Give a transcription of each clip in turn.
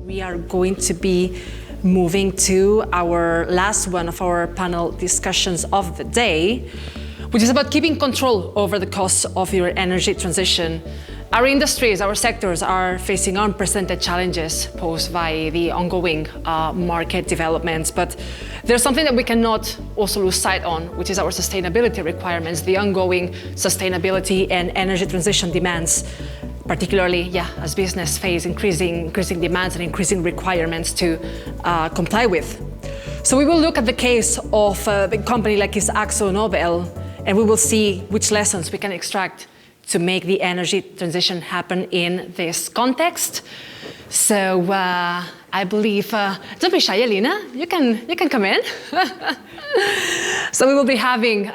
We are going to be moving to our last one of our panel discussions of the day, which is about keeping control over the costs of your energy transition. Our industries, our sectors are facing unprecedented challenges posed by the ongoing market developments, but there's something that we cannot also lose sight on, which is our sustainability requirements, the ongoing sustainability and energy transition demands, particularly as business face increasing demands and increasing requirements to comply with. So we will look at the case of a company like AkzoNobel, and we will see which lessons we can extract to make the energy transition happen in this context. So I believe, don't be shy, Elina, you can come in. So we will be having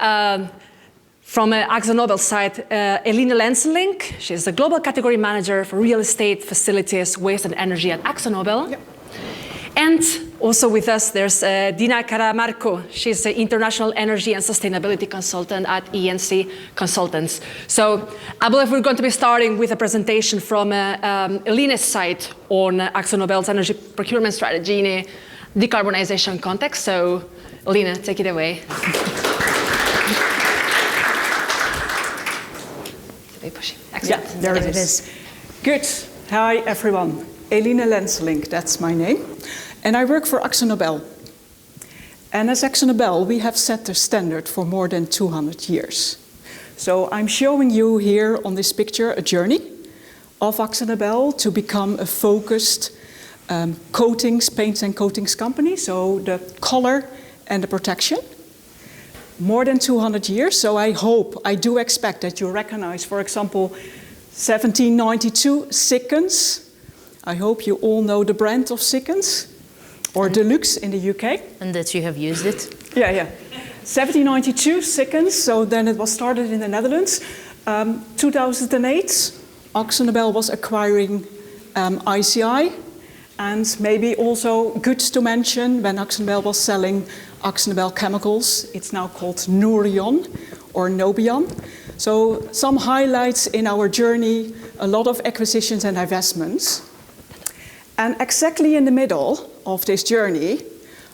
from AkzoNobel side, Eline Lenselink. She's the Global Category Manager for Real Estate, Facilities, Waste and Energy at AkzoNobel. Yep. And also with us, there's Dina Karamarko. She's the International Energy and Sustainability Consultant at E&C Consultants. So I believe we're going to be starting with a presentation from Eline's side on AkzoNobel's energy procurement strategy in a decarbonization context. So Eline, take it away. Yeah, there it is. Good. Hi, everyone. Eline Lenselink, that's my name. And I work for AkzoNobel. And as AkzoNobel, we have set the standard for more than 200 years. So I'm showing you here on this picture a journey of AkzoNobel to become a focused coatings, paints and coatings company. So the color and the protection. More than 200 years, so I do expect that you recognize, for example, 1792 Sikkens. I hope you all know the brand of Sikkens, or Deluxe in the UK. And that you have used it. Yeah. 1792 Sikkens, so then it was started in the Netherlands. 2008, AkzoNobel was acquiring ICI, and maybe also good to mention when AkzoNobel was selling AkzoNobel Chemicals, it's now called Nouryon or Nobian. So some highlights in our journey, a lot of acquisitions and divestments. And exactly in the middle of this journey,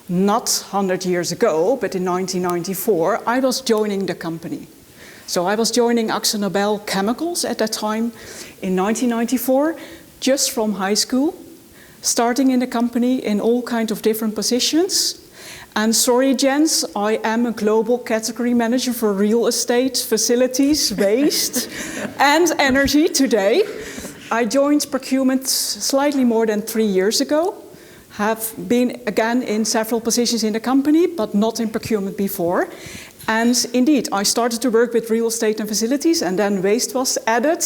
not 100 years ago, but in 1994, I was joining the company. So I was joining AkzoNobel Chemicals at that time in 1994, just from high school, starting in the company in all kinds of different positions. And sorry, gents, I am a global category manager for real estate, facilities, waste, and energy today. I joined procurement slightly more than 3 years ago. Have been again in several positions in the company, but not in procurement before. And indeed, I started to work with real estate and facilities, and then waste was added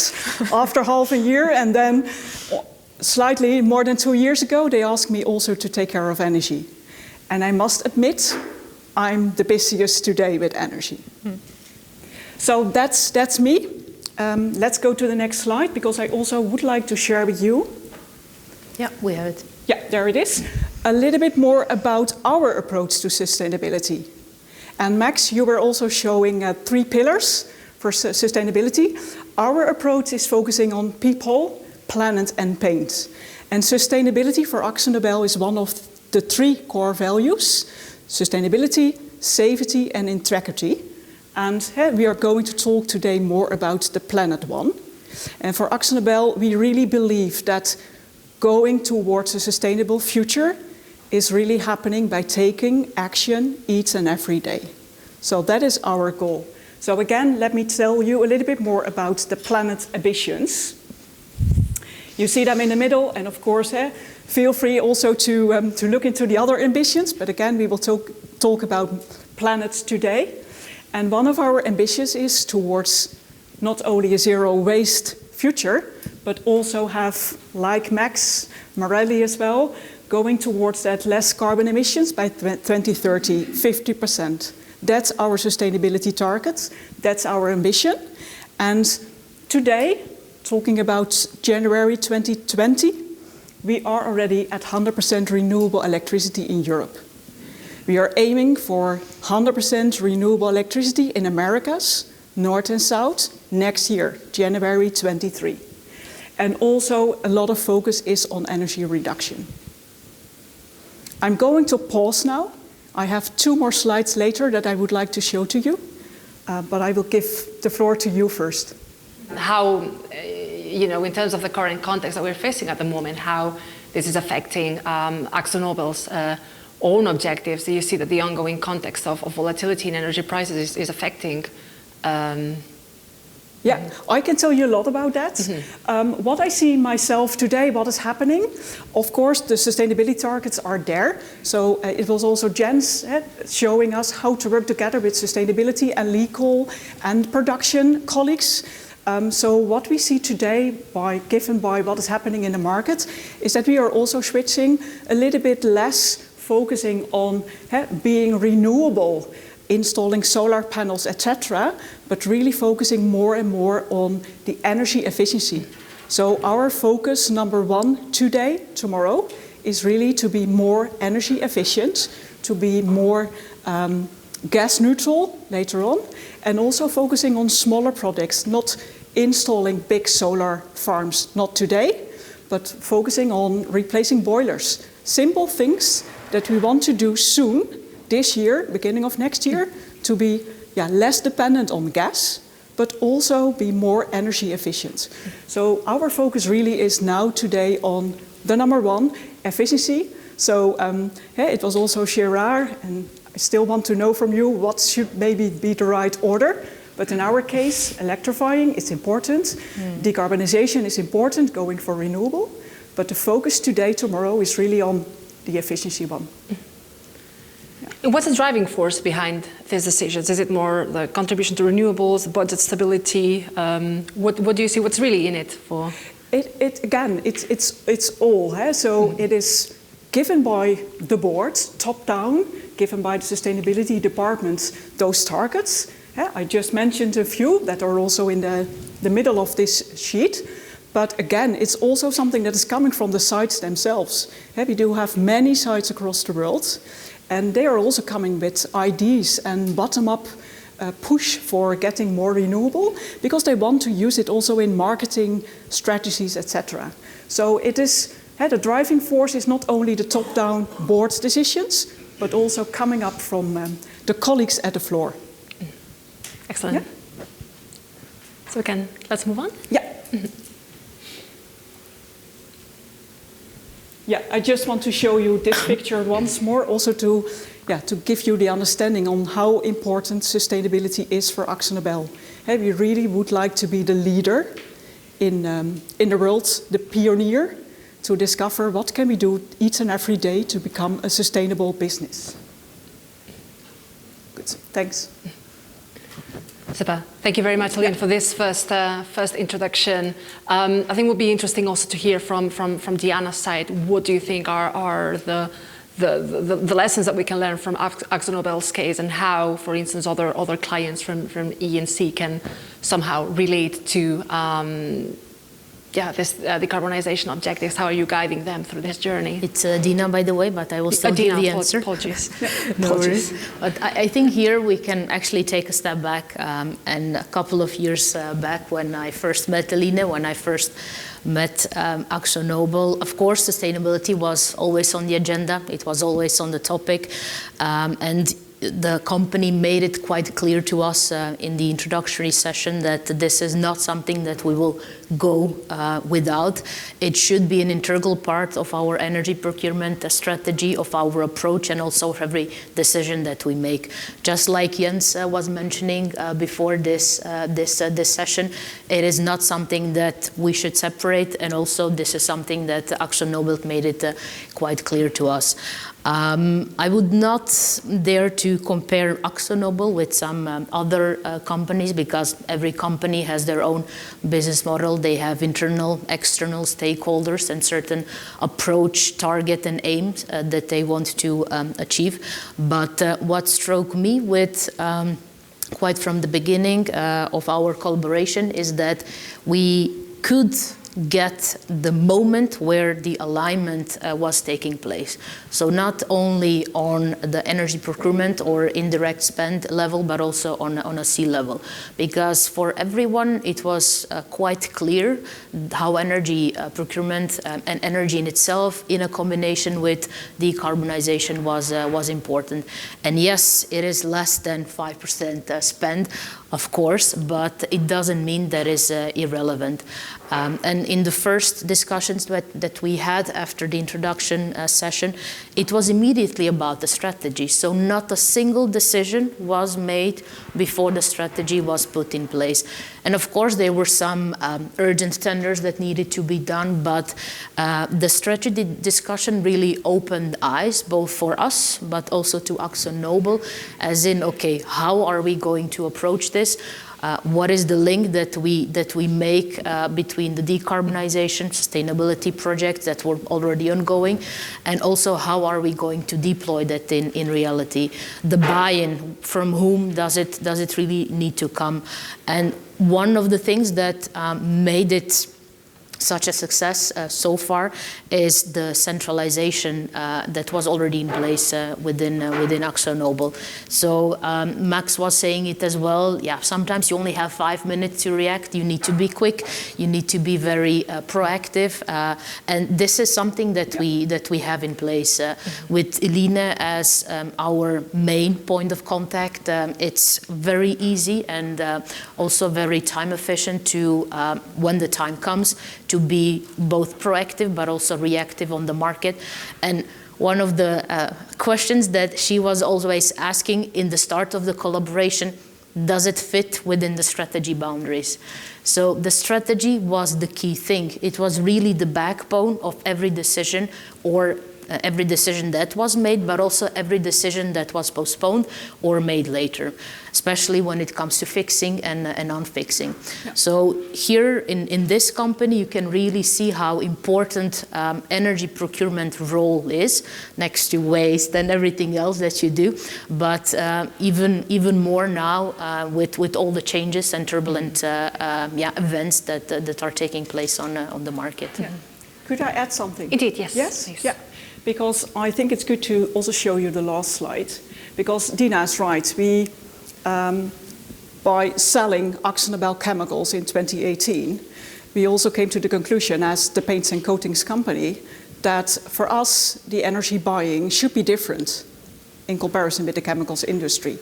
after half a year. And then slightly more than 2 years ago, they asked me also to take care of energy. And I must admit, I'm the busiest today with energy. So that's me. Let's go to the next slide, because I also would like to share with you. Yeah, we have it. Yeah, there it is. A little bit more about our approach to sustainability. And Max, you were also showing 3 pillars for sustainability. Our approach is focusing on people, planet and paint. And sustainability for AkzoNobel is one of the 3 core values: sustainability, safety and integrity. And we are going to talk today more about the planet one. And for AkzoNobel, we really believe that going towards a sustainable future is really happening by taking action each and every day. So that is our goal. So again, let me tell you a little bit more about the planet ambitions. You see them in the middle, and of course, feel free also to look into the other ambitions. But again, we will talk about planets today. And one of our ambitions is towards not only a zero waste future, but also have, like Max Morelli as well, going towards that less carbon emissions by 2030, 50%. That's our sustainability target. That's our ambition. And today, talking about January 2020, we are already at 100% renewable electricity in Europe. We are aiming for 100% renewable electricity in Americas, North and South, next year, January 23. And also a lot of focus is on energy reduction. I'm going to pause now. I have 2 more slides later that I would like to show to you, but I will give the floor to you first. How, in terms of the current context that we're facing at the moment, how this is affecting AkzoNobel's own objectives. Do you see that the ongoing context of volatility in energy prices is affecting? Yeah, I can tell you a lot about that. Mm-hmm. What I see myself today, what is happening, of course, the sustainability targets are there. So it was also Jens showing us how to work together with sustainability and legal and production colleagues. So what we see today, given by what is happening in the market, is that we are also switching a little bit less focusing on being renewable, installing solar panels, etc., but really focusing more and more on the energy efficiency. So our focus, number 1 today, tomorrow, is really to be more energy efficient, to be more gas neutral later on, and also focusing on smaller projects, not installing big solar farms, not today, but focusing on replacing boilers. Simple things that we want to do soon, this year, beginning of next year, to be less dependent on gas, but also be more energy efficient. So our focus really is now today on the number 1, efficiency. So it was also Gerard, and I still want to know from you what should maybe be the right order. But in our case, electrifying is important. Decarbonization is important, going for renewable. But the focus today, tomorrow, is really on the efficiency one. What's the driving force behind these decisions? Is it more the contribution to renewables, budget stability? What do you see? What's really in it for? It's all. So it is given by the board, top down, given by the sustainability department, those targets. I just mentioned a few that are also in the middle of this sheet. But again, it's also something that is coming from the sites themselves. We do have many sites across the world, and they are also coming with ideas and bottom-up push for getting more renewable, because they want to use it also in marketing strategies, etc. So it is, the driving force is not only the top-down board decisions, but also coming up from the colleagues at the floor. Excellent. Yeah. So let's move on? Yeah. Yeah, I just want to show you this picture once more, also to give you the understanding on how important sustainability is for AkzoNobel. We really would like to be the leader in the world, the pioneer, to discover what can we do each and every day to become a sustainable business. Good, thanks. Super. Thank you very much, Eline, for this first introduction. I think it would be interesting also to hear from Diana's side. What do you think are the lessons that we can learn from AkzoNobel's case, and how, for instance, other clients from E&C can somehow relate to this decarbonization objectives? How are you guiding them through this journey? It's Dina, by the way, but I will still give the answer. Apologies. No worries. But I think here we can actually take a step back, and a couple of years back when I first met Eline, when I first met AkzoNobel, of course, sustainability was always on the agenda. It was always on the topic, and the company made it quite clear to us in the introductory session that this is not something that we will go without. It should be an integral part of our energy procurement strategy, of our approach, and also of every decision that we make. Just like Jens was mentioning before this session, it is not something that we should separate, and also this is something that AkzoNobel made it quite clear to us. I would not dare to compare AkzoNobel with some other companies, because every company has their own business model. They have internal, external stakeholders and certain approach, target and aims that they want to achieve. But what struck me with quite from the beginning of our collaboration is that we could get the moment where the alignment was taking place. So not only on the energy procurement or indirect spend level, but also on a C level. Because for everyone, it was quite clear how energy procurement and energy in itself in a combination with decarbonization was important. And yes, it is less than 5% spend, of course, but it doesn't mean that is irrelevant. And in the first discussions that we had after the introduction session, it was immediately about the strategy. So not a single decision was made before the strategy was put in place. And of course, there were some urgent tenders that needed to be done, but the strategy discussion really opened eyes, both for us, but also to AkzoNobel, as in, okay, how are we going to approach this? What is the link that we make between the decarbonization, sustainability projects that were already ongoing, and also how are we going to deploy that in reality? The buy-in, from whom does it really need to come? And one of the things that made it such a success so far is the centralization that was already in place within AkzoNobel. So Max was saying it as well. Yeah, sometimes you only have 5 minutes to react. You need to be quick. You need to be very proactive. And this is something that we have in place with Eline as our main point of contact. It's very easy and also very time efficient to, when the time comes, to be both proactive but also reactive on the market. And one of the questions that she was always asking in the start of the collaboration, does it fit within the strategy boundaries? So the strategy was the key thing. It was really the backbone of every decision, or every decision that was made, but also every decision that was postponed or made later, especially when it comes to fixing and non-fixing. Yeah. So here in this company, you can really see how important energy procurement role is, next to waste and everything else that you do. But even more now with all the changes and turbulent events that are taking place on the market. Yeah. Could I add something? Indeed, yes. Yes? Please. Yeah. Because I think it's good to also show you the last slide. Because Dina is right. We, by selling AkzoNobel chemicals in 2018, we also came to the conclusion as the paints and coatings company that for us, the energy buying should be different in comparison with the chemicals industry.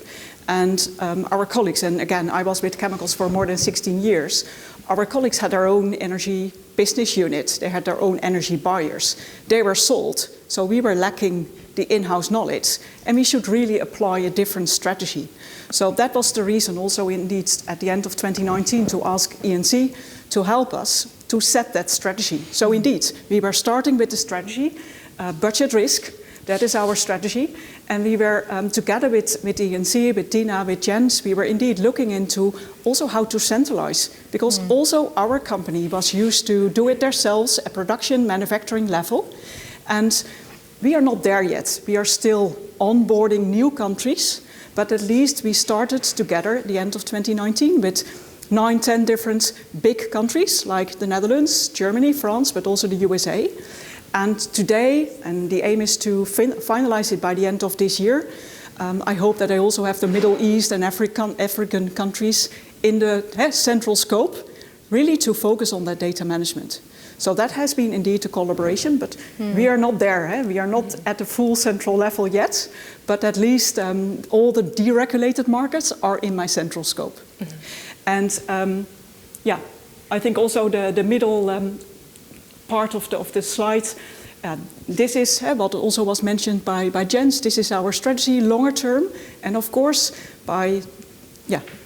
And our colleagues, and again, I was with chemicals for more than 16 years, our colleagues had their own energy business unit. They had their own energy buyers. They were sold, so we were lacking the in-house knowledge, and we should really apply a different strategy. So that was the reason also indeed at the end of 2019 to ask E&C to help us to set that strategy. So indeed, we were starting with the strategy, budget risk. That is our strategy. And we were, together with E&C, with Dina, with Jens, we were indeed looking into also how to centralize. Because also our company was used to do it themselves at production, manufacturing level. And we are not there yet. We are still onboarding new countries. But at least we started together at the end of 2019 with 9, 10 different big countries like the Netherlands, Germany, France, but also the USA. And today, and the aim is to finalize it by the end of this year, I hope that I also have the Middle East and African countries in the central scope, really to focus on that data management. So that has been indeed a collaboration, but we are not there. We are not at the full central level yet, but at least all the deregulated markets are in my central scope. And I think also the middle part of the slide, this is what also was mentioned by Jens. This is our strategy longer term, and of course by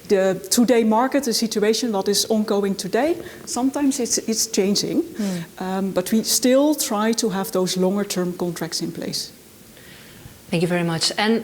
the today market, the situation what is ongoing today, sometimes it's changing, but we still try to have those longer term contracts in place. Thank you very much. And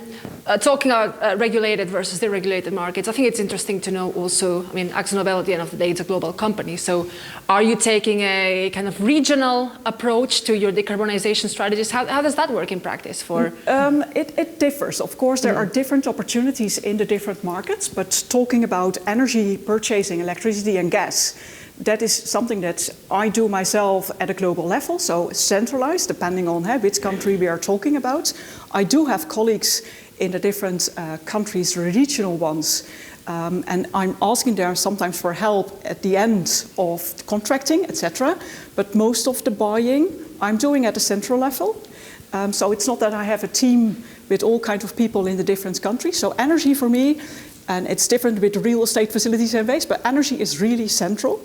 talking about regulated versus deregulated markets, I think it's interesting to know also, I mean, AkzoNobel at the end of the day is a global company. So are you taking a kind of regional approach to your decarbonization strategies? How does that work in practice for? It differs. Of course, there are different opportunities in the different markets, but talking about energy purchasing, electricity and gas, that is something that I do myself at a global level, so centralized, depending on which country we are talking about. I do have colleagues in the different countries, regional ones, and I'm asking them sometimes for help at the end of the contracting, etc. But most of the buying I'm doing at a central level. So it's not that I have a team with all kinds of people in the different countries. So energy for me, and it's different with real estate facilities and waste, but energy is really central.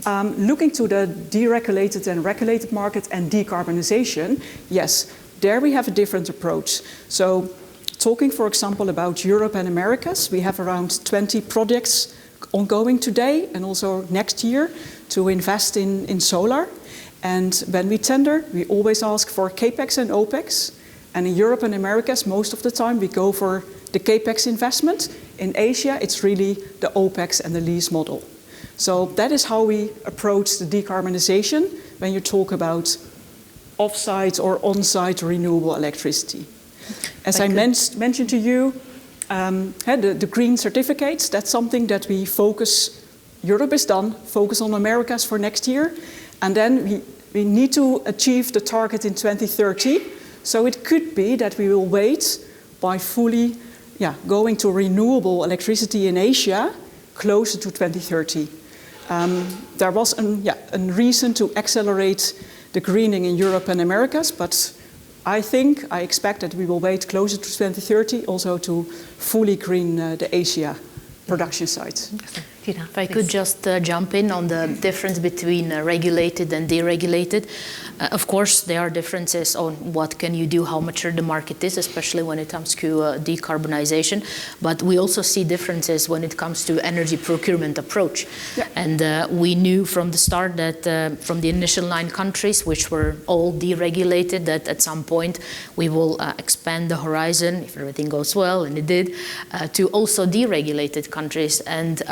Looking to the deregulated and regulated market and decarbonization, yes, there we have a different approach. So talking, for example, about Europe and Americas, we have around 20 projects ongoing today and also next year to invest in solar. And when we tender, we always ask for CAPEX and OPEX. And in Europe and Americas, most of the time we go for the CAPEX investment. In Asia, it's really the OPEX and the lease model. So that is how we approach the decarbonization when you talk about off-site or on-site renewable electricity. As I mentioned to you, the green certificates, that's something that we focus, Europe is done, focus on Americas for next year. And then we need to achieve the target in 2030. So it could be that we will wait by fully going to renewable electricity in Asia closer to 2030. There was a reason to accelerate the greening in Europe and Americas, but I expect that we will wait closer to 2030 also to fully green the Asia production sites. Tina, if I could just jump in on the difference between regulated and deregulated. Of course, there are differences on what can you do, how mature the market is, especially when it comes to decarbonization. But we also see differences when it comes to energy procurement approach. Yeah. And we knew from the start that from the initial 9 countries, which were all deregulated, that at some point we will expand the horizon, if everything goes well, and it did, to also deregulated countries. And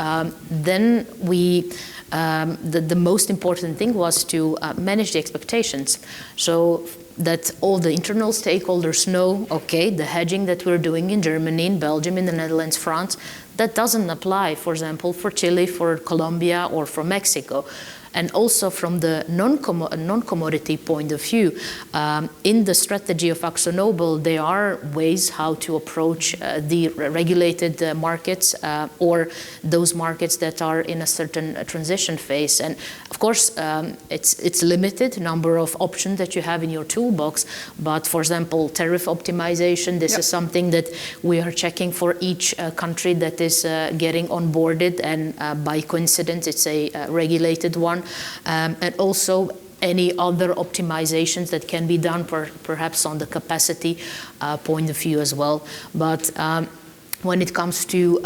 then we, the most important thing was to manage the expectations. So that all the internal stakeholders know, okay, the hedging that we're doing in Germany, in Belgium, in the Netherlands, France, that doesn't apply, for example, for Chile, for Colombia, or for Mexico. And also from the non-commodity point of view, in the strategy of AkzoNobel, there are ways how to approach the regulated markets or those markets that are in a certain transition phase. And of course, it's limited number of options that you have in your toolbox. But for example, tariff optimization, this is something that we are checking for each country that is getting onboarded. And by coincidence, it's a regulated one. And also any other optimizations that can be done perhaps on the capacity point of view as well. But when it comes to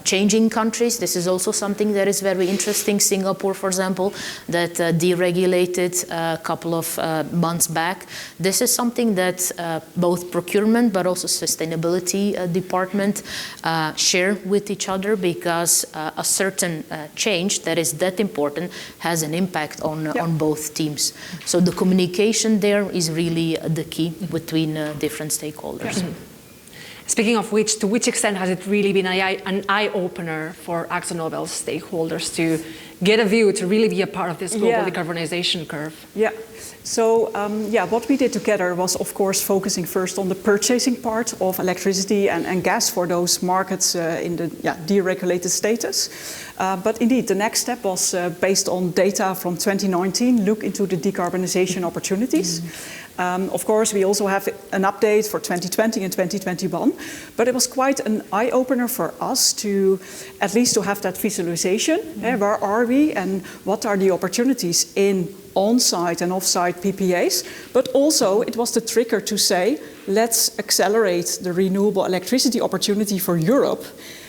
changing countries, this is also something that is very interesting. Singapore, for example, that deregulated a couple of months back. This is something that both procurement but also sustainability department share with each other, because a certain change that is that important has an impact on both teams. So the communication there is really the key between different stakeholders. Yeah. Speaking of which, to which extent has it really been an eye-opener for AkzoNobel stakeholders to get a view, to really be a part of this global decarbonization curve? Yeah. So, what we did together was, of course, focusing first on the purchasing part of electricity and gas for those markets in the deregulated status. But indeed, the next step was based on data from 2019, look into the decarbonization opportunities. Of course, we also have an update for 2020 and 2021, but it was quite an eye-opener for us to at least to have that visualization. Where are we and what are the opportunities in on-site and off-site PPAs? But also it was the trigger to say, let's accelerate the renewable electricity opportunity for Europe.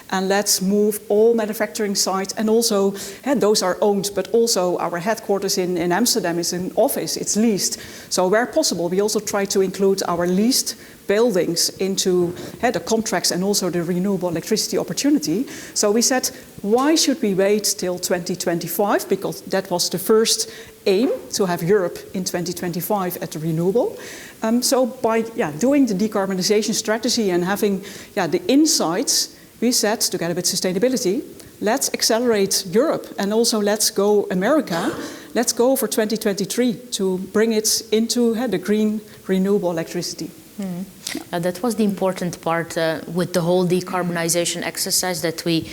And let's move all manufacturing sites, and also those are owned, but also our headquarters in Amsterdam is an office, it's leased. So where possible, we also try to include our leased buildings into the contracts and also the renewable electricity opportunity. So we said, why should we wait till 2025? Because that was the first aim, to have Europe in 2025 at the renewable. So by doing the decarbonization strategy and having the insights, we said, together with sustainability, let's accelerate Europe and also let's go America. Let's go for 2023 to bring it into the green renewable electricity. That was the important part with the whole decarbonization exercise that we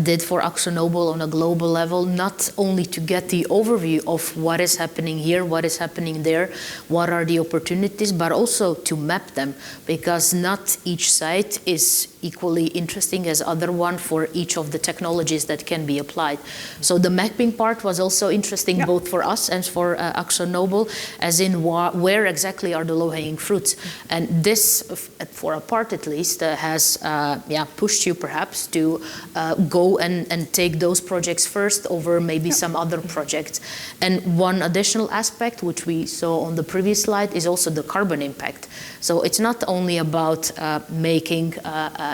did for AkzoNobel on a global level, not only to get the overview of what is happening here, what is happening there, what are the opportunities, but also to map them, because not each site is equally interesting as other one for each of the technologies that can be applied. So the mapping part was also interesting both for us and for AkzoNobel, as in where exactly are the low-hanging fruits. And this, for a part at least, has pushed you perhaps to go and take those projects first over maybe some other projects. And one additional aspect, which we saw on the previous slide, is also the carbon impact. So it's not only about making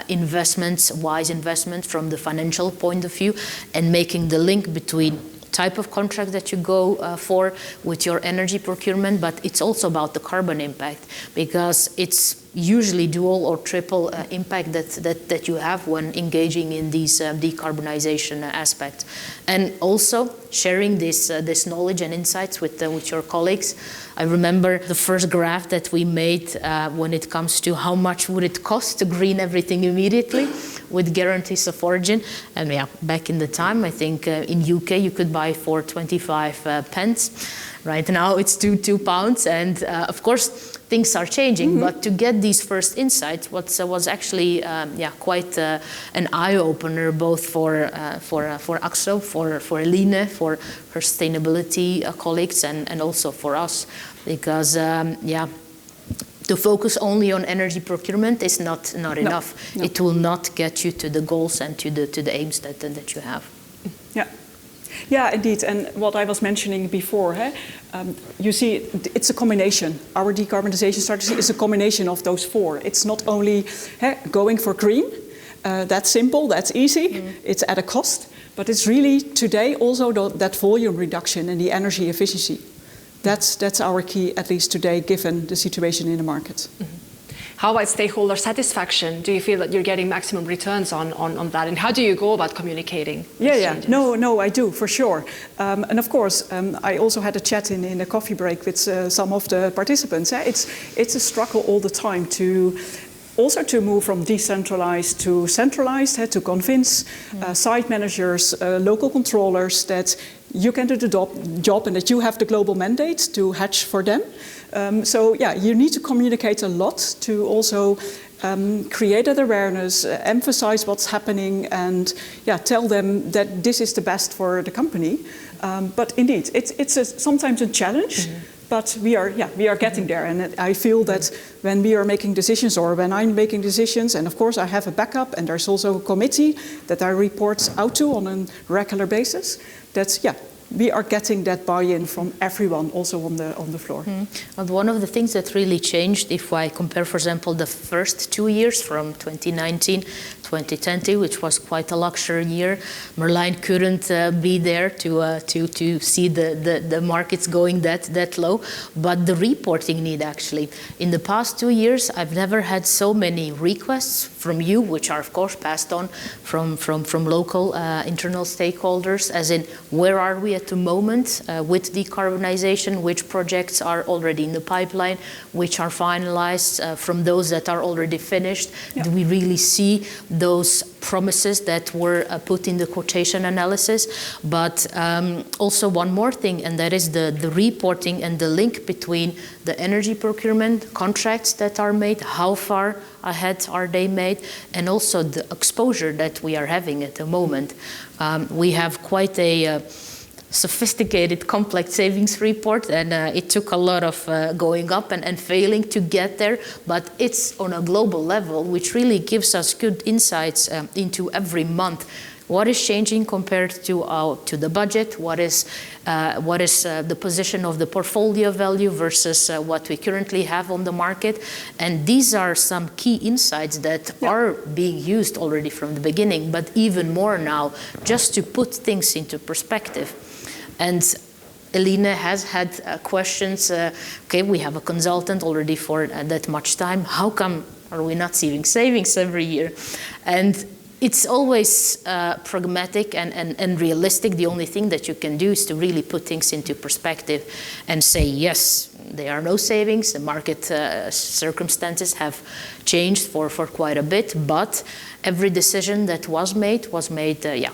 investments, wise investments from the financial point of view, and making the link between type of contract that you go for with your energy procurement, but it's also about the carbon impact, because it's usually dual or triple impact that you have when engaging in these decarbonization aspects. And also sharing this knowledge and insights with your colleagues. I remember the first graph that we made when it comes to how much would it cost to green everything immediately with guarantees of origin. And back in the time, I think in UK you could buy for 25 pence. Right now it's two pounds, and of course things are changing. But to get these first insights, was actually quite an eye opener, both for Akzo, for Eline, for her sustainability colleagues, and also for us, because to focus only on energy procurement is not enough. No. It will not get you to the goals and to the aims that you have. Yeah, indeed. And what I was mentioning before, you see, it's a combination. Our decarbonization strategy is a combination of those four. It's not only going for green. That's simple, that's easy. It's at a cost. But it's really today also that volume reduction and the energy efficiency. That's our key, at least today, given the situation in the market. How about stakeholder satisfaction? Do you feel that you're getting maximum returns on that? And how do you go about communicating? No, I do, for sure. And of course, I also had a chat in a coffee break with some of the participants. It's a struggle all the time to move from decentralized to centralized, to convince site managers, local controllers that you can do the job and that you have the global mandate to hatch for them. You need to communicate a lot to also create that awareness, emphasize what's happening, and tell them that this is the best for the company. But indeed, it's sometimes a challenge. But we are getting there, and I feel that when we are making decisions, or when I'm making decisions, and of course I have a backup, and there's also a committee that I report out to on a regular basis. We are getting that buy-in from everyone, also on the floor. And one of the things that really changed, if I compare, for example, the first 2 years from 2019, 2020, which was quite a luxury year, Merlijn couldn't be there to see the markets going that low. But the reporting need, actually, in the past 2 years, I've never had so many requests from you, which are of course passed on from local internal stakeholders, as in where are we at the moment with decarbonization, which projects are already in the pipeline, which are finalized, from those that are already finished. Do we really see those promises that were put in the quotation analysis? But also one more thing, and that is the reporting and the link between the energy procurement contracts that are made, how far ahead are they made, and also the exposure that we are having at the moment. We have quite a sophisticated, complex savings report, and it took a lot of going up and failing to get there, but it's on a global level, which really gives us good insights into every month. What is changing compared to the budget? What is the position of the portfolio value versus what we currently have on the market? And these are some key insights that are being used already from the beginning, but even more now, just to put things into perspective. And Eline has had questions. We have a consultant already for that much time. How come are we not seeing savings every year? And It's always pragmatic and realistic. The only thing that you can do is to really put things into perspective and say, yes, there are no savings. The market circumstances have changed for quite a bit, but every decision that was made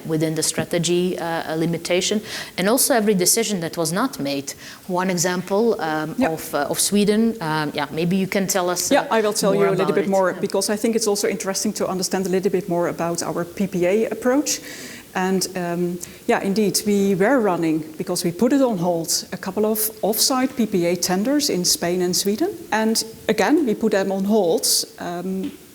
within the strategy limitation, and also every decision that was not made. One example of Sweden, maybe you can tell us I will tell you a little bit more, Yeah. because I think it's also interesting to understand a little bit more about our PPA approach. And indeed, we were running, because we put it on hold, a couple of off-site PPA tenders in Spain and Sweden. And again, we put them on hold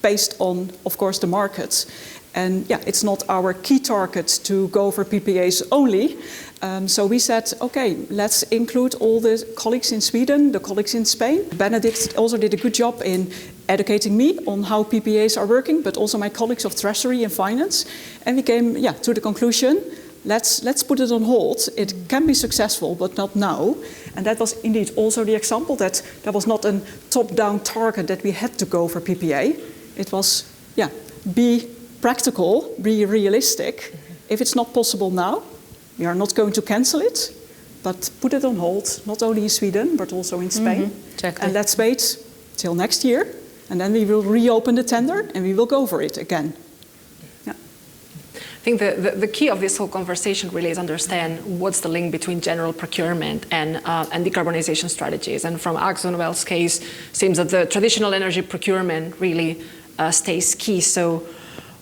based on, of course, the markets. And it's not our key target to go for PPAs only. So we said, okay, let's include all the colleagues in Sweden, the colleagues in Spain. Benedict also did a good job in educating me on how PPAs are working, but also my colleagues of Treasury and Finance. And we came to the conclusion, let's put it on hold. It can be successful, but not now. And that was indeed also the example that there was not a top-down target that we had to go for PPA. It was, be practical, be realistic. If it's not possible now, we are not going to cancel it, but put it on hold, not only in Sweden, but also in Spain. Exactly. And let's wait till next year, and then we will reopen the tender and we will go for it again. I think the key of this whole conversation really is understand what's the link between general procurement and decarbonization strategies. And from AkzoNobel's case, it seems that the traditional energy procurement really stays key. So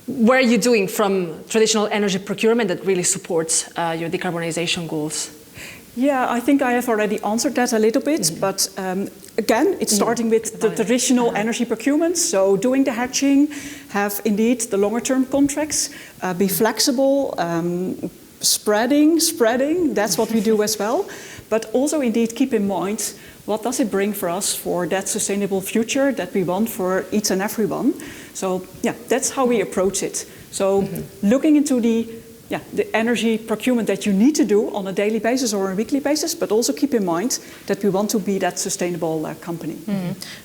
what are you doing from traditional energy procurement that really supports your decarbonization goals? Yeah, I think I have already answered that a little bit, but again, it's starting with the traditional energy procurement. So doing the hedging, have indeed the longer term contracts, be flexible, spreading, that's what we do as well. But also indeed keep in mind, what does it bring for us for that sustainable future that we want for each and everyone? So that's how we approach it. So looking into the energy procurement that you need to do on a daily basis or a weekly basis, but also keep in mind that we want to be that sustainable company.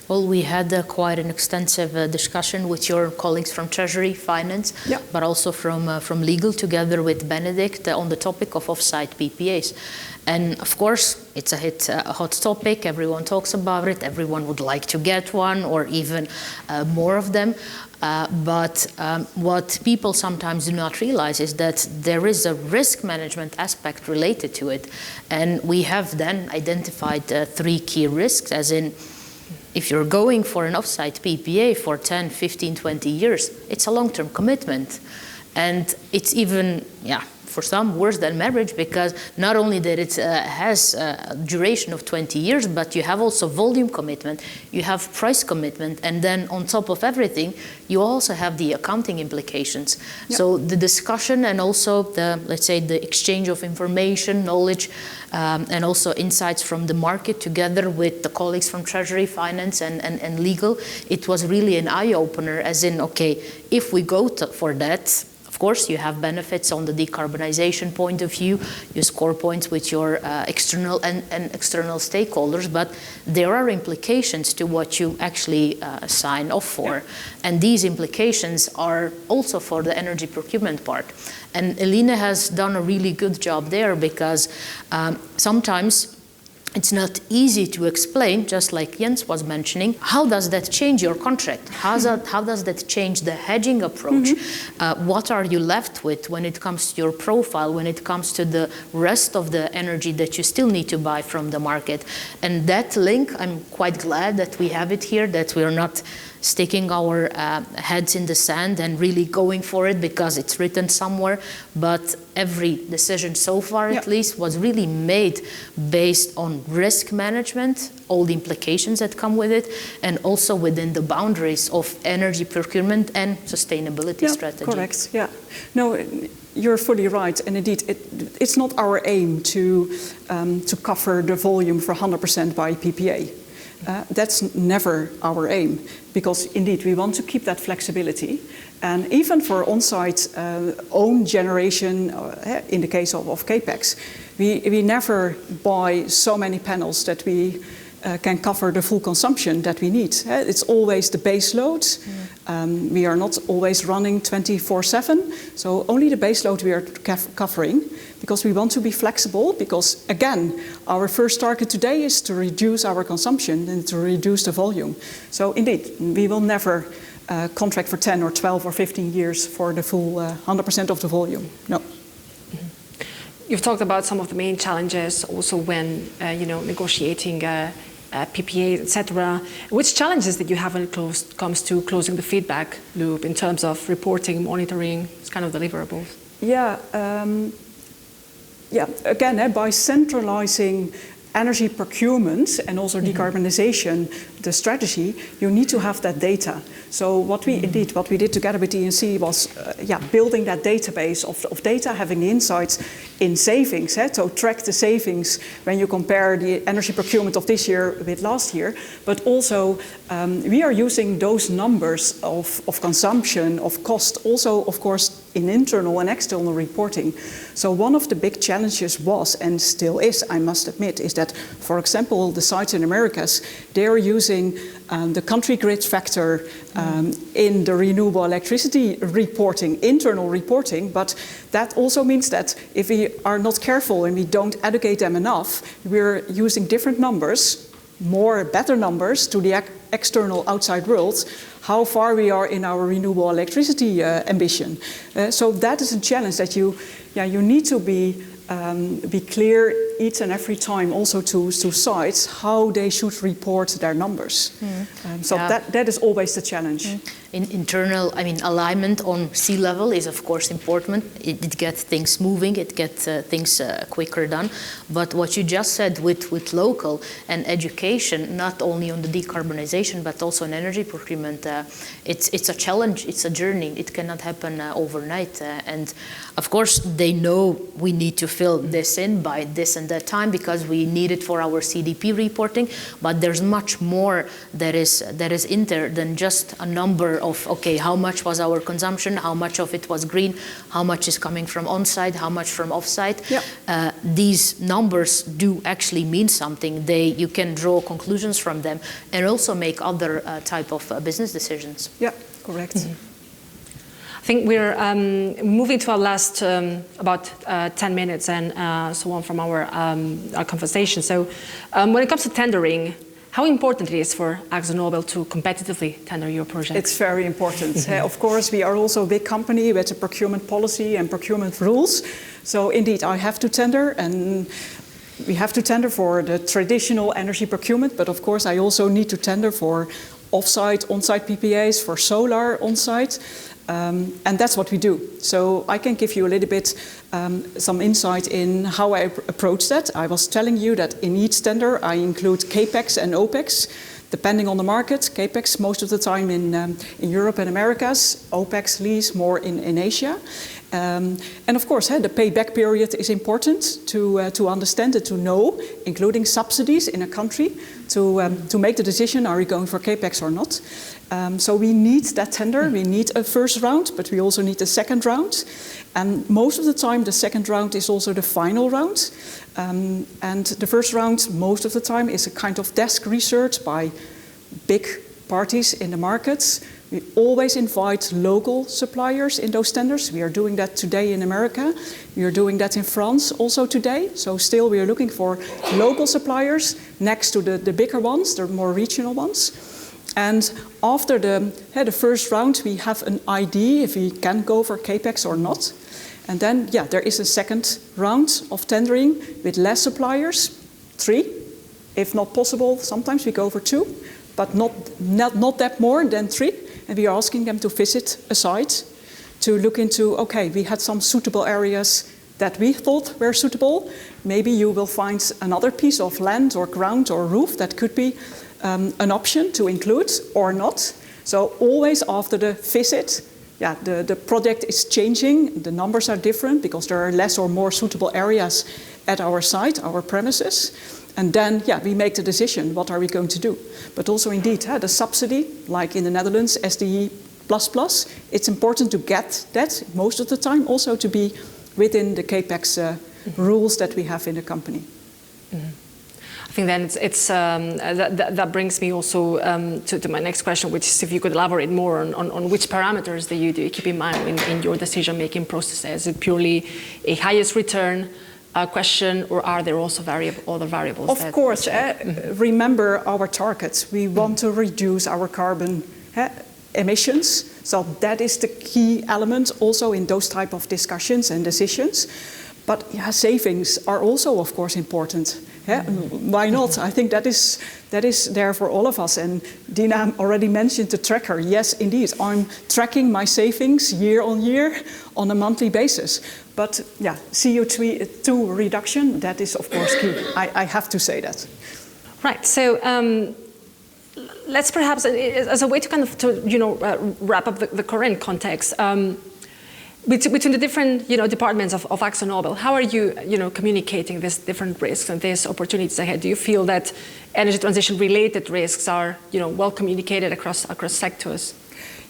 Well, we had quite an extensive discussion with your colleagues from Treasury, Finance, but also from Legal, together with Benedict, on the topic of off-site PPAs. And of course, it's a hot topic. Everyone talks about it. Everyone would like to get one or even more of them. But what people sometimes do not realize is that there is a risk management aspect related to it. And we have then identified 3 key risks, as in, if you're going for an off-site PPA for 10, 15, 20 years, it's a long-term commitment. And it's even, for some worse than marriage, because not only that it has a duration of 20 years, but you have also volume commitment, you have price commitment, and then on top of everything, you also have the accounting implications. So the discussion and also the, let's say, the exchange of information, knowledge, and also insights from the market together with the colleagues from Treasury, Finance, and Legal, it was really an eye-opener, as in, okay, if we go for that, of course, you have benefits on the decarbonization point of view. You score points with your external and external stakeholders, but there are implications to what you actually sign off for. And these implications are also for the energy procurement part. And Eline has done a really good job there, because sometimes it's not easy to explain, just like Jens was mentioning. How does that change your contract? How does that change the hedging approach? What are you left with when it comes to your profile, when it comes to the rest of the energy that you still need to buy from the market? And that link, I'm quite glad that we have it here, that we're not sticking our heads in the sand and really going for it because it's written somewhere. But every decision so far, at least, was really made based on risk management, all the implications that come with it, and also within the boundaries of energy procurement and sustainability strategy. Correct, No, you're fully right. And indeed, it's not our aim to cover the volume for 100% by PPA. That's never our aim, because indeed we want to keep that flexibility. And even for on-site own generation, in the case of CAPEX, we never buy so many panels that we can cover the full consumption that we need. It's always the base load. We are not always running 24/7, so only the base load we are covering, because we want to be flexible, because again, our first target today is to reduce our consumption and to reduce the volume. So indeed, we will never contract for 10 or 12 or 15 years for the full 100% of the volume, no. You've talked about some of the main challenges also when negotiating PPA, etc. Which challenges did you have when it comes to closing the feedback loop in terms of reporting, monitoring, kind of deliverables? Again, by centralizing energy procurement and also decarbonization, the strategy, you need to have that data. So what we did together with E&C was building that database of data, having the insights in savings, so track the savings when you compare the energy procurement of this year with last year, but also we are using those numbers of consumption, of cost, also of course in internal and external reporting. So one of the big challenges was, and still is, I must admit, is that, for example, the sites in Americas, they are using the country grid factor in the renewable electricity reporting, internal reporting, but that also means that if we are not careful and we don't educate them enough, we're using different numbers, better numbers to the external outside world, how far we are in our renewable electricity ambition. So that is a challenge that you need to be clear each and every time also to sites how they should report their numbers. That is always the challenge. In internal, alignment on sea level is of course important. It gets things moving, it gets things quicker done. But what you just said with local and education, not only on the decarbonization but also in energy procurement, it's a challenge, it's a journey. It cannot happen overnight. And of course they know we need to fill this in by this and that time because we need it for our CDP reporting. But there's much more that is in there than just a number of, okay, how much was our consumption, how much of it was green, how much is coming from on-site, how much from off-site. These numbers do actually mean something. You can draw conclusions from them and also make other type of business decisions. Yeah, correct. I think we're moving to our last about 10 minutes and so on from our conversation. So when it comes to tendering, how important it is for AkzoNobel to competitively tender your project? It's very important. Of course, we are also a big company with a procurement policy and procurement rules. So indeed, I have to tender, and we have to tender for the traditional energy procurement. But of course, I also need to tender for off-site, on-site PPAs, for solar on-site. And that's what we do. So I can give you a little bit some insight in how I approach that. I was telling you that in each tender I include CAPEX and OPEX, depending on the market. CAPEX most of the time in Europe and Americas, OPEX lease more in Asia. And of course, the payback period is important to understand it, to know, including subsidies in a country, to make the decision, are we going for CAPEX or not? So we need that tender, we need a first round, but we also need a second round. And most of the time, the second round is also the final round. And the first round, most of the time, is a kind of desk research by big parties in the markets. We always invite local suppliers in those tenders. We are doing that today in America. We are doing that in France also today. So still we are looking for local suppliers next to the bigger ones, the more regional ones. And after the first round, we have an idea if we can go for CAPEX or not. And then, there is a second round of tendering with less suppliers, 3. If not possible, sometimes we go for 2, but not that more than 3. And we are asking them to visit a site to look into, okay, we had some suitable areas that we thought were suitable. Maybe you will find another piece of land or ground or roof that could be an option to include or not. So always after the visit, the project is changing, the numbers are different because there are less or more suitable areas at our site, our premises. And then, we make the decision, what are we going to do? But also indeed, the subsidy, like in the Netherlands, SDE++, it's important to get that most of the time, also to be within the CAPEX rules that we have in the company. Mm-hmm. I think then that brings me also to my next question, which is if you could elaborate more on which parameters do you keep in mind in your decision-making processes. Is it purely a highest return question, or are there also other variables? Of course, remember our targets. We want to reduce our carbon emissions. So that is the key element also in those type of discussions and decisions. But yeah, savings are also, of course, important. Why not? I think that is there for all of us. And Dina already mentioned the tracker. Yes, indeed, I'm tracking my savings year on year on a monthly basis. But yeah, CO2 reduction, that is, of course, key. I have to say that. Right. So let's perhaps, as a way to kind of wrap up the current context. Between the different departments of AkzoNobel, how are you communicating these different risks and these opportunities ahead? Do you feel that energy transition related risks are well communicated across sectors?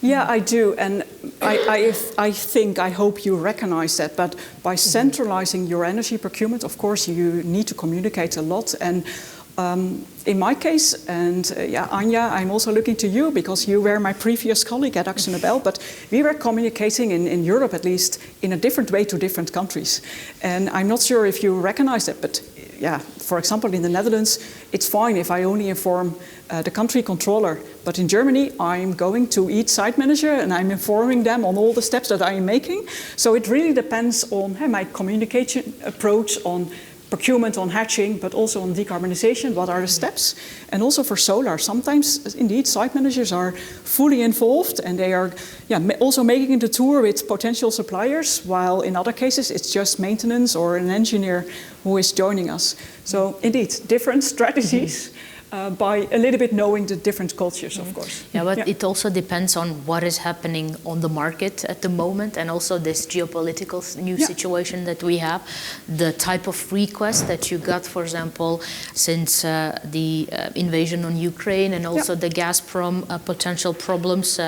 Yeah, I do, and I hope you recognize that. But by centralizing your energy procurement, of course, you need to communicate a lot. And in my case, and Anja, I'm also looking to you because you were my previous colleague at AkzoNobel, but we were communicating in Europe at least in a different way to different countries. And I'm not sure if you recognize that, but yeah, for example, in the Netherlands, it's fine if I only inform the country controller. But in Germany, I'm going to each site manager and I'm informing them on all the steps that I am making. So it really depends on my communication approach on procurement, on hatching, but also on decarbonization, what are the steps? And also for solar, sometimes indeed site managers are fully involved and they are also making the tour with potential suppliers, while in other cases it's just maintenance or an engineer who is joining us. So indeed, different strategies. By a little bit knowing the different cultures, of course. Yeah, but it also depends on what is happening on the market at the moment, and also this geopolitical new situation that we have, the type of request that you got, for example, since the invasion on Ukraine, and also the Gazprom potential problems.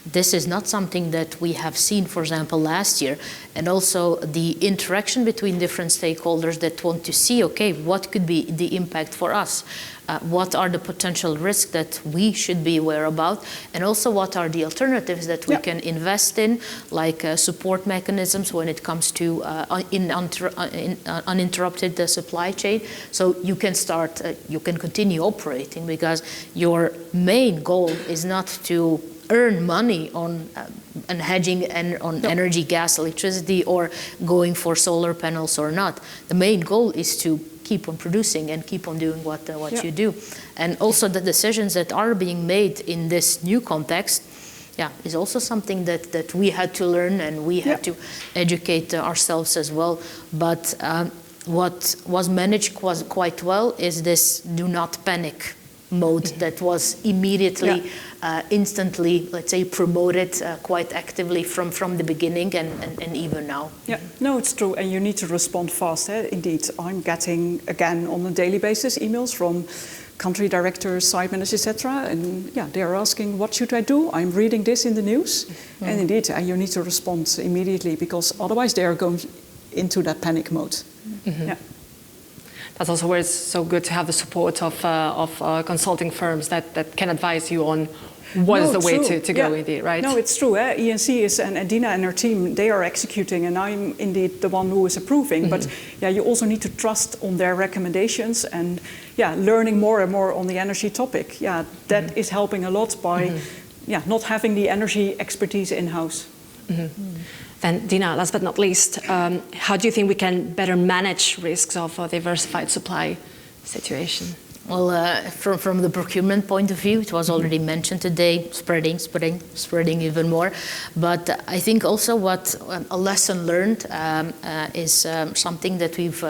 This is not something that we have seen, for example, last year, and also the interaction between different stakeholders that want to see, okay, what could be the impact for us? What are the potential risks that we should be aware about, and also what are the alternatives that we can invest in, like support mechanisms when it comes to uninterrupted supply chain. So you can start, you can continue operating, because your main goal is not to earn money on hedging and on energy, gas, electricity, or going for solar panels or not. The main goal is to keep on producing and keep on doing what you do. And also the decisions that are being made in this new context, is also something that we had to learn, and we had to educate ourselves as well. But what was managed quite well is this do not panic mode that was immediately, instantly, let's say, promoted quite actively from the beginning and even now. Yeah, no, it's true, and you need to respond fast. Indeed, I'm getting, again, on a daily basis, emails from country directors, site managers, etc. And they're asking, what should I do? I'm reading this in the news. And indeed, you need to respond immediately, because otherwise they are going into that panic mode. That's also where it's so good to have the support of consulting firms that can advise you on what is the way to go, indeed, right? No, it's true. E&C is, and Dina and her team, they are executing, and I'm indeed the one who is approving. But you also need to trust on their recommendations, and learning more and more on the energy topic. That is helping a lot by not having the energy expertise in-house. Then, Dina, last but not least, how do you think we can better manage risks of a diversified supply situation? Well, from the procurement point of view, it was already mentioned today, spreading even more. But I think also what a lesson learned is something that we've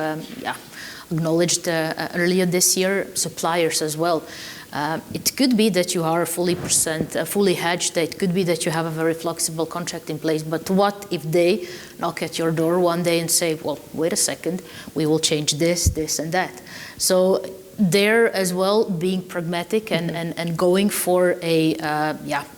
acknowledged earlier this year, suppliers as well. It could be that you are fully hedged. It could be that you have a very flexible contract in place. But what if they knock at your door one day and say, well, wait a second, we will change this, this, and that. So there as well, being pragmatic and going for a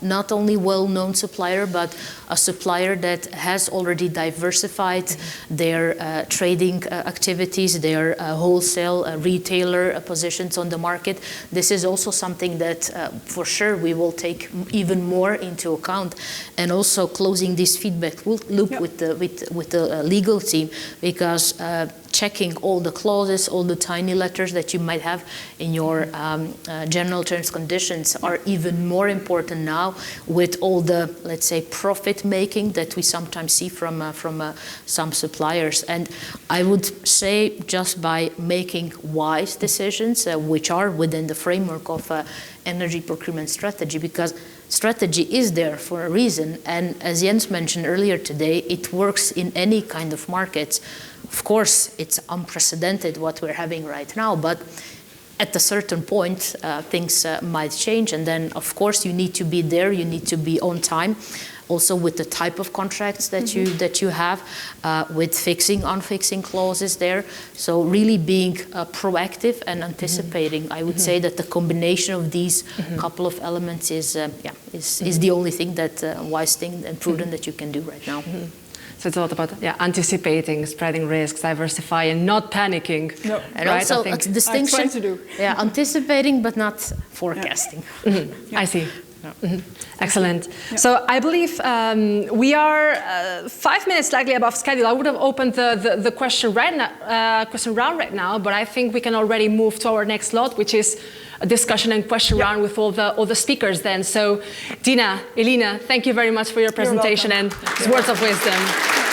not only well-known supplier, but a supplier that has already diversified their trading activities, their wholesale retailer positions on the market. This is also something that for sure we will take even more into account, and also closing this feedback loop with the legal team, because checking all the clauses, all the tiny letters that you might have in your general terms conditions are even more important now, with all the, let's say, profit making that we sometimes see from some suppliers. And I would say, just by making wise decisions, which are within the framework of energy procurement strategy, because strategy is there for a reason. And as Jens mentioned earlier today, it works in any kind of markets. Of course, it's unprecedented what we're having right now, but at a certain point, things might change. And then, of course, you need to be there. You need to be on time. Also with the type of contracts that you have, with fixing, unfixing clauses there. So really being proactive and anticipating. I would say that the combination of these couple of elements is the only thing that wise thing and prudent that you can do right now. So it's a lot about anticipating, spreading risks, diversifying, not panicking. No. And right? also a distinction. I try to do. Yeah, anticipating but not forecasting. I see. Excellent. Yeah. So I believe we are 5 minutes slightly above schedule. I would have opened the question round right now, but I think we can already move to our next slot, which is a discussion and question round with all the speakers then. So Dina, Eline, thank you very much for your presentation and words of wisdom.